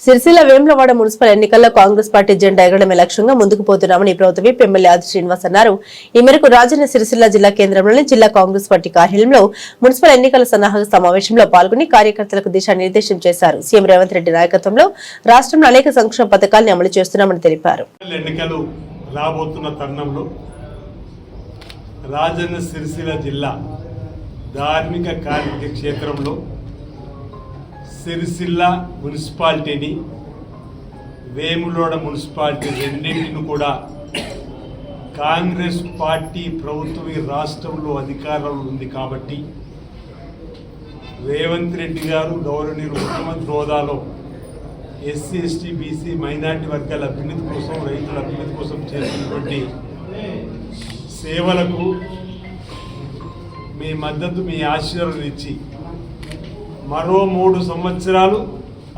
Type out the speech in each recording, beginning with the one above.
Sircilla Vemulawada municipal ఎన్నికల్లో Congress party జెండా ఎగరడమే లక్ష్యంగా ముందుకు పోతున్నామని ప్రభుత్వ విప్ ఎమ్మెల్యే ఆది శ్రీనివాస్ అన్నారు. ఈ మేరకు రాజన్న సిరిసిల్ల జిల్లా కేంద్రంలోని జిల్లా కాంగ్రెస్ పార్టీ కార్యాలయంలో మున్సిపల్ ఎన్నికల సన్నాహక సమావేశంలో పాల్గొని కార్యకర్తలకు దిశానిర్దేశం చేశారు. సీఎం రేవంత్ రెడ్డి నాయకత్వంలో రాష్ట్రంలో అనేక సంక్షేమ పథకాలను అమలు చేస్తున్నామని తెలిపారు. ఎన్నికలు రాబోతున్న తరుణంలో రాజన్న సిరిసిల్ల జిల్లా ధార్మిక కార్మిక క్షేత్రంలో సిరిసిల్ల మున్సిపాలిటీని వేములవాడ మున్సిపాలిటీ రెండింటిని కూడా కాంగ్రెస్ పార్టీ ప్రభుత్వం ఈ రాష్ట్రంలో అధికారంలో ఉంది కాబట్టి రేవంత్ రెడ్డి గారు గౌరవనీయులు ముఖ్యమంత్రి హోదాలో ఎస్సీ ఎస్టీ బీసీ మైనార్టీ వర్గాల అభ్యున్నతి కోసం రైతుల అభ్యున్నతి కోసం చేసినటువంటి సేవలకు మీ మద్దతు మీ ఆశీర్వాదం ఇచ్చి మరో 3 సంవత్సరాలు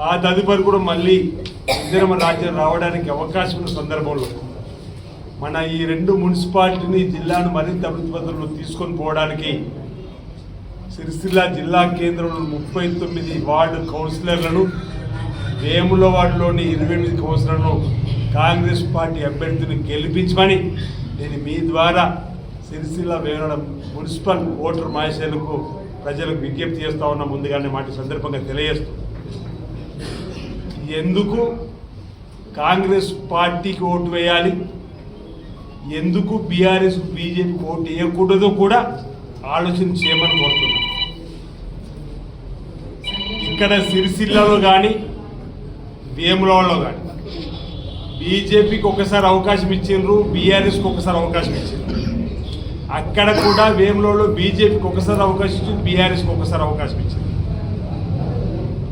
ఆ తదుపరి కూడా మళ్ళీ ఇందిరమ్మ రాజ్యం రావడానికి అవకాశం ఉన్న సందర్భంలో మన ఈ 2 మున్సిపాలిటీని జిల్లాను మరింత అభివృద్ధి పథంలో తీసుకొని పోవడానికి సిరిసిల్ల జిల్లా కేంద్రంలో 39 వార్డు కౌన్సిలర్లను వేములవాడలోని 28 కౌన్సిలర్లను కాంగ్రెస్ పార్టీ అభ్యర్థిని గెలిపించమని నేను మీ ద్వారా సిరిసిల్ల వేములవాడ మున్సిపల్ ఓటర్ మహాశయులకు ప్రజలకు విజ్ఞప్తి చేస్తా ఉన్న ముందుగానే మాట సందర్భంగా తెలియజేస్తూ ఎందుకు కాంగ్రెస్ పార్టీకి ఓటు వేయాలి, ఎందుకు బీఆర్ఎస్ బీజేపీ ఓటు వేయకూడదో కూడా ఆలోచన చేయమని కోరుతున్నాం. ఇక్కడ సిరిసిల్లలో కానీ వేములవాడలో కానీ బీజేపీకి ఒకసారి అవకాశం ఇచ్చిండ్రు, బీఆర్ఎస్కి ఒకసారి అవకాశం ఇచ్చిండ్రు. అక్కడ కూడా వేములవాడలో బీజేపీకి ఒకసారి అవకాశం ఇచ్చింది, బీఆర్ఎస్కి ఒకసారి అవకాశం ఇచ్చింది.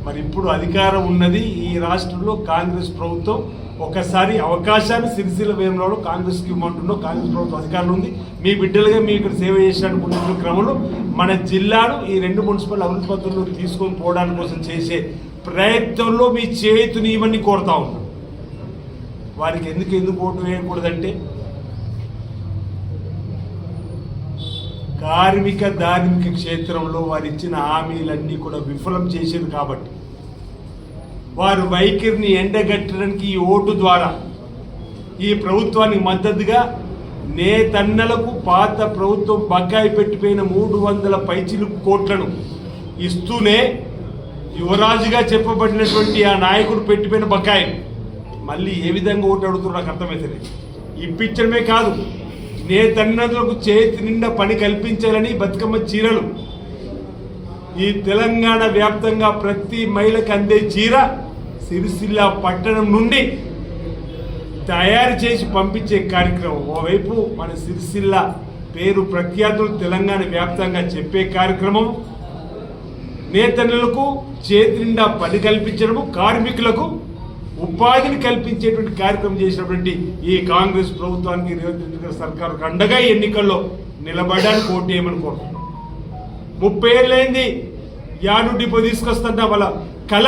మరి ఇప్పుడు అధికారం ఉన్నది ఈ రాష్ట్రంలో కాంగ్రెస్ ప్రభుత్వం. ఒకసారి అవకాశాన్ని సిరిసిల్ల వేములవాడలో కాంగ్రెస్కి ఇవ్వమంటుందో కాంగ్రెస్ ప్రభుత్వం అధికారంలో ఉంది. మీ బిడ్డలుగా మీ ఇక్కడ సేవ చేసినటువంటి క్రమంలో మన జిల్లాను ఈ 2 మున్సిపల్ అభివృద్ధి పద్ధతుల్లో తీసుకొని పోవడానికి కోసం చేసే ప్రయత్నంలో మీ చేతుని ఇవన్నీ కోరుతా ఉన్నాం. వారికి ఎందుకు ఓటు వేయకూడదంటే కార్మిక ధార్మిక క్షేత్రంలో వారు ఇచ్చిన హామీలన్నీ కూడా విఫలం చేసేది కాబట్టి వారు వైఖరిని ఎండగట్టడానికి ఈ ఓటు ద్వారా ఈ ప్రభుత్వానికి మద్దతుగా నేతన్నలకు పాత ప్రభుత్వం బకాయి పెట్టిపోయిన 300 పైచిలుకు కోట్లను ఇస్తూనే యువరాజుగా చెప్పబడినటువంటి ఆ నాయకుడు పెట్టిపోయిన బకాయి మళ్ళీ ఏ విధంగా ఓటు అడుగుతున్నారు నాకు అర్థమైతే ఇప్పించడమే కాదు, నేతన్నలకు చేతి నిండా పని కల్పించాలని బతుకమ్మ చీరలు ఈ తెలంగాణ వ్యాప్తంగా ప్రతి మహిళకు అందే చీర సిరిసిల్ల పట్టణం నుండి తయారు చేసి పంపించే కార్యక్రమం. ఓవైపు మన సిరిసిల్ల పేరు ప్రఖ్యాతులు తెలంగాణ వ్యాప్తంగా చెప్పే కార్యక్రమం, నేతన్నలకు చేతి నిండా పని కల్పించడము, కార్మికులకు ఉపాధిని కల్పించేటువంటి కార్యక్రమం చేసినటువంటి ఈ కాంగ్రెస్ ప్రభుత్వానికి రేవంత్ రెడ్డి గారి సర్కారుకు అండగా ఎన్నికల్లో నిలబడడానికి ఓటు వేయమని కోరుతున్నాం. 30 ఏళ్ళైంది యాడు డిపో తీసుకొస్తున్న వాళ్ళ కళ